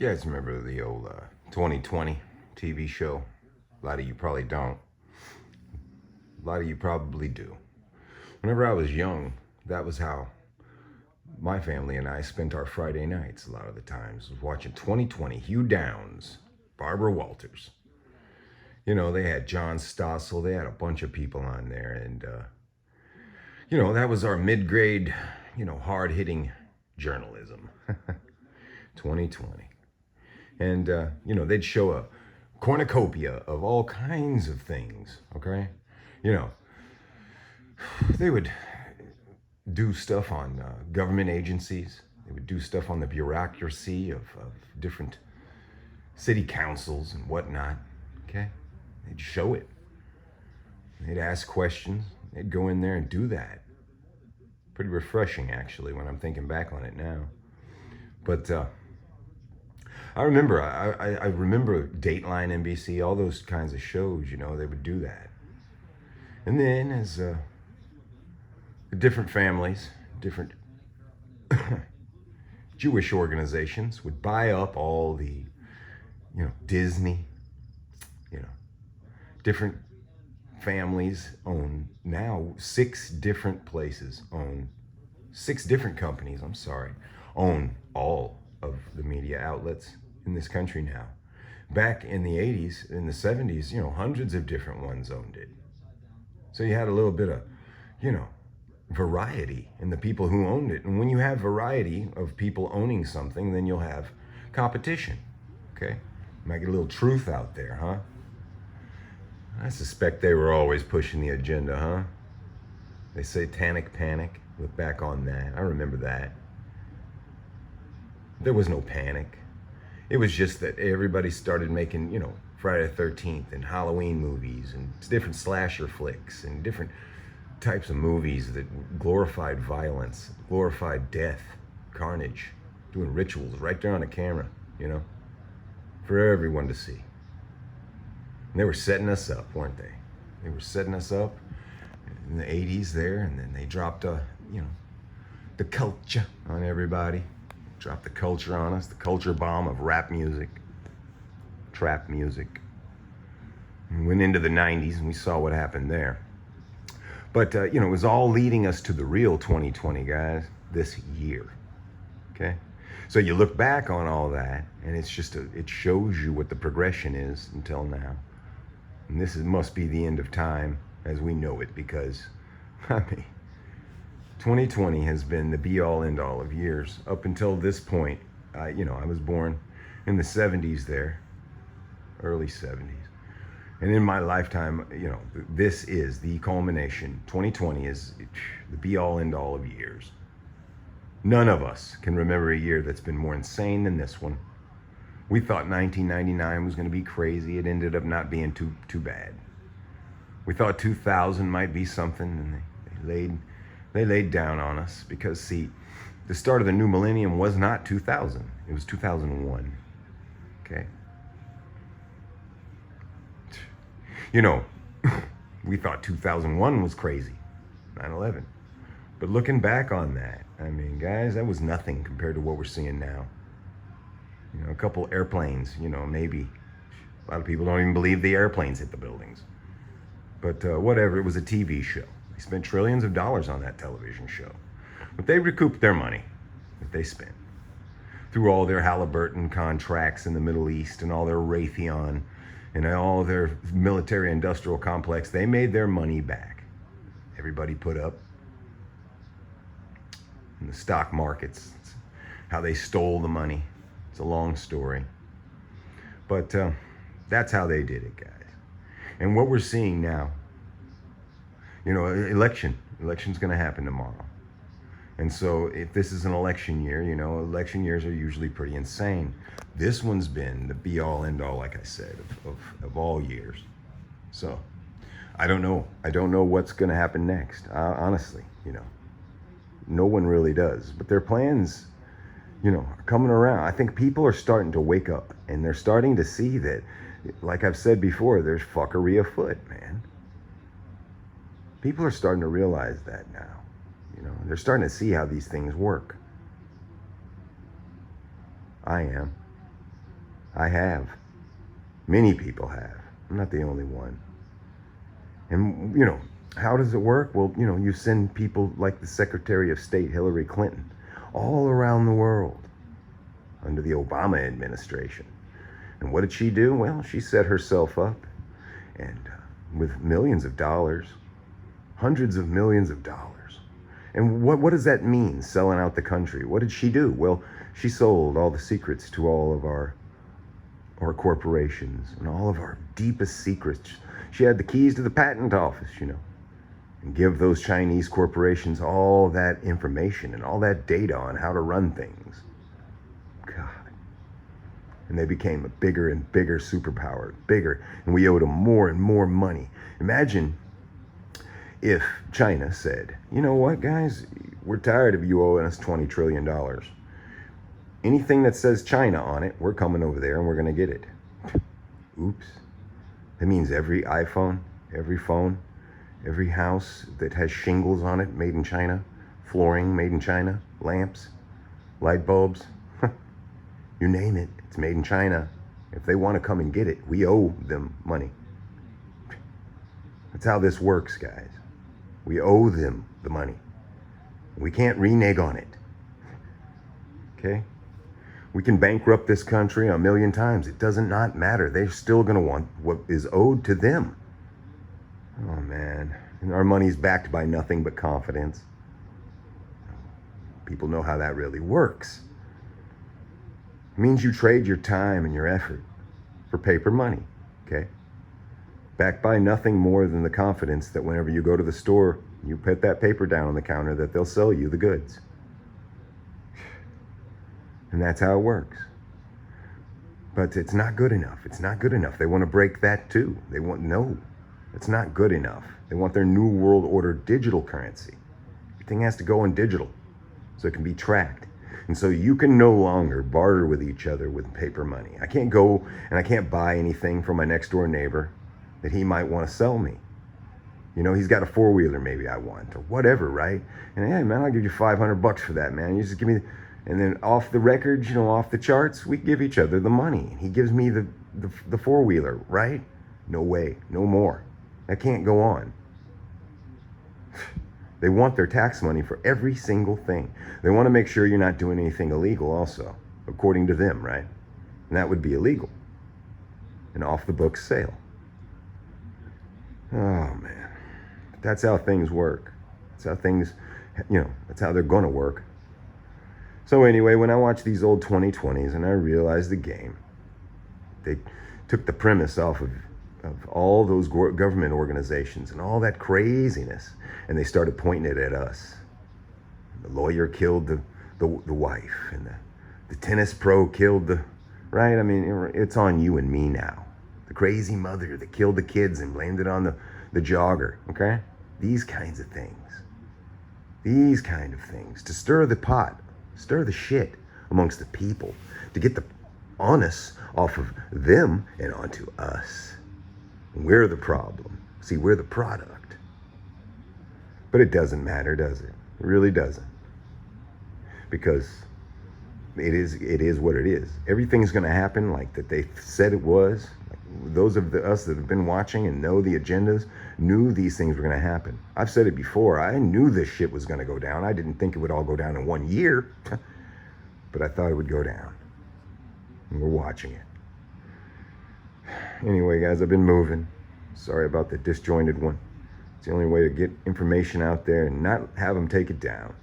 You guys remember the old 2020 TV show? A lot of you probably don't. A lot of you probably do. Whenever I was young, that was how my family and I spent our Friday nights a lot of the times, was watching 2020, Hugh Downs, Barbara Walters. You know, they had John Stossel, they had a bunch of people on there, and, that was our mid-grade, hard-hitting journalism. 2020. And, they'd show a cornucopia of all kinds of things, okay? You know, they would do stuff on government agencies. They would do stuff on the bureaucracy of different city councils and whatnot, okay? They'd show it. They'd ask questions. They'd go in there and do that. Pretty refreshing, actually, when I'm thinking back on it now. But I remember Dateline NBC, all those kinds of shows, they would do that. And then as the different families, different Jewish organizations would buy up all the, Disney, different families own now 6 different places, own 6 different companies, own all of the media outlets in this country now. Back in the 80s, in the 70s, hundreds of different ones owned it. So you had a little bit of, variety in the people who owned it. And when you have variety of people owning something, then you'll have competition, okay? Might get a little truth out there, huh? I suspect they were always pushing the agenda, huh? They satanic panic. Look back on that. I remember that. There was no panic. It was just that everybody started making, Friday the 13th and Halloween movies and different slasher flicks and different types of movies that glorified violence, glorified death, carnage, doing rituals right there on the camera, for everyone to see. And they were setting us up, weren't they? They were setting us up in the 80s there, and then they dropped, the culture on everybody. Dropped the culture on us, the culture bomb of rap music, trap music. We went into the 90s and we saw what happened there. But, it was all leading us to the real 2020, guys, this year, okay? So you look back on all that, and it's just, it shows you what the progression is until now. And this must be the end of time as we know it, because, 2020 has been the be-all, end-all of years. Up until this point, I was born in the 70s there, early 70s. And in my lifetime, this is the culmination. 2020 is the be-all, end-all of years. None of us can remember a year that's been more insane than this one. We thought 1999 was going to be crazy. It ended up not being too bad. We thought 2000 might be something, and they laid down on us because, see, the start of the new millennium was not 2000. It was 2001. Okay? We thought 2001 was crazy, 9/11. But looking back on that, guys, that was nothing compared to what we're seeing now. A couple airplanes, maybe. A lot of people don't even believe the airplanes hit the buildings. But whatever, it was a TV show. They spent trillions of dollars on that television show. But they recouped their money that they spent through all their Halliburton contracts in the Middle East and all their Raytheon and all their military industrial complex. They made their money back. Everybody put up in the stock markets, how they stole the money. It's a long story. But that's how they did it, guys. And what we're seeing now, election's going to happen tomorrow. And so if this is an election year, election years are usually pretty insane. This one's been the be-all, end-all, like I said, of all years. So I don't know. I don't know what's going to happen next. Honestly, no one really does. But their plans, are coming around. I think people are starting to wake up, and they're starting to see that, like I've said before, there's fuckery afoot, man. People are starting to realize that now. They're starting to see how these things work. I am. I have. Many people have. I'm not the only one. And, how does it work? Well, you send people like the Secretary of State, Hillary Clinton, all around the world under the Obama administration. And what did she do? Well, she set herself up and with millions of dollars, hundreds of millions of dollars. And what does that mean, selling out the country? What did she do? Well, she sold all the secrets to all of our corporations and all of our deepest secrets. She had the keys to the patent office, and give those Chinese corporations all that information and all that data on how to run things. God. And they became a bigger and bigger superpower, bigger, and we owed them more and more money. Imagine if China said, you know what, guys, we're tired of you owing us $20 trillion. Anything that says China on it, we're coming over there and we're going to get it. Oops. That means every iPhone, every phone, every house that has shingles on it made in China, flooring made in China, lamps, light bulbs, you name it, it's made in China. If they want to come and get it, we owe them money. That's how this works, guys. We owe them the money. We can't renege on it. Okay? We can bankrupt this country a million times. It does not matter. They're still going to want what is owed to them. Oh, man. And our money's backed by nothing but confidence. People know how that really works. It means you trade your time and your effort for paper money, okay? Backed by nothing more than the confidence that whenever you go to the store, you put that paper down on the counter that they'll sell you the goods. And that's how it works. But it's not good enough. It's not good enough. They want to break that too. No, it's not good enough. They want their new world order digital currency. Everything has to go in digital so it can be tracked. And so you can no longer barter with each other with paper money. I can't go and I can't buy anything from my next door neighbor that he might want to sell me. He's got a four-wheeler maybe I want or whatever, right? And hey, man, I'll give you $500 for that, man. You just give me, and then off the record, off the charts, we give each other the money. He gives me the four-wheeler, right? No way, no more. That can't go on. They want their tax money for every single thing. They want to make sure you're not doing anything illegal also, according to them, right? And that would be illegal. An off-the-books sale. Oh, man. But that's how things work. That's how things, that's how they're going to work. So anyway, when I watch these old 2020s and I realize the game, they took the premise off of all those government organizations and all that craziness, and they started pointing it at us. The lawyer killed the wife, and the tennis pro killed right? I mean, it's on you and me now. The crazy mother that killed the kids and blamed it on the jogger, okay? These kinds of things. These kind of things. To stir the pot, stir the shit amongst the people, to get the onus off of them and onto us. We're the problem. See, we're the product. But it doesn't matter, does it? It really doesn't. Because it is what it is. Everything's going to happen like that they said it was. Like those of us that have been watching and know the agendas knew these things were going to happen. I've said it before. I knew this shit was going to go down. I didn't think it would all go down in 1 year. But I thought it would go down. And we're watching it. Anyway, guys, I've been moving. Sorry about the disjointed one. It's the only way to get information out there and not have them take it down.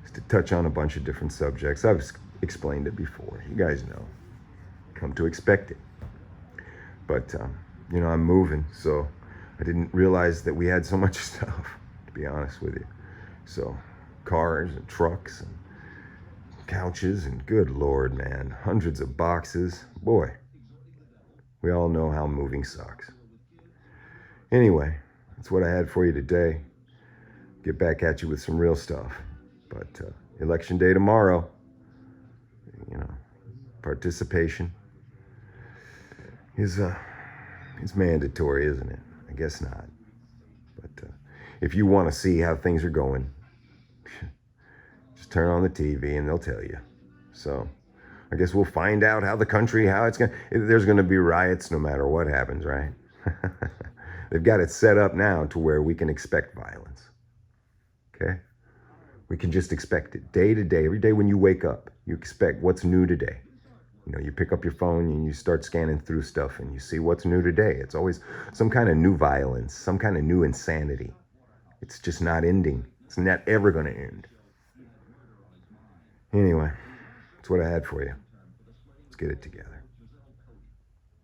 Just to touch on a bunch of different subjects. I've explained it before. You guys know. Come to expect it. But, I'm moving, so I didn't realize that we had so much stuff, to be honest with you. So, cars and trucks and couches and good Lord, man. Hundreds of boxes. Boy. We all know how moving sucks. Anyway, that's what I had for you today. Get back at you with some real stuff. But election day tomorrow, participation is mandatory, isn't it? I guess not. But if you want to see how things are going, just turn on the TV and they'll tell you. So I guess we'll find out how there's going to be riots no matter what happens, right? They've got it set up now to where we can expect violence. Okay? We can just expect it day to day. Every day when you wake up, you expect what's new today. You know, you pick up your phone and you start scanning through stuff and you see what's new today. It's always some kind of new violence, some kind of new insanity. It's just not ending. It's not ever going to end. Anyway, that's what I had for you. Let's get it together.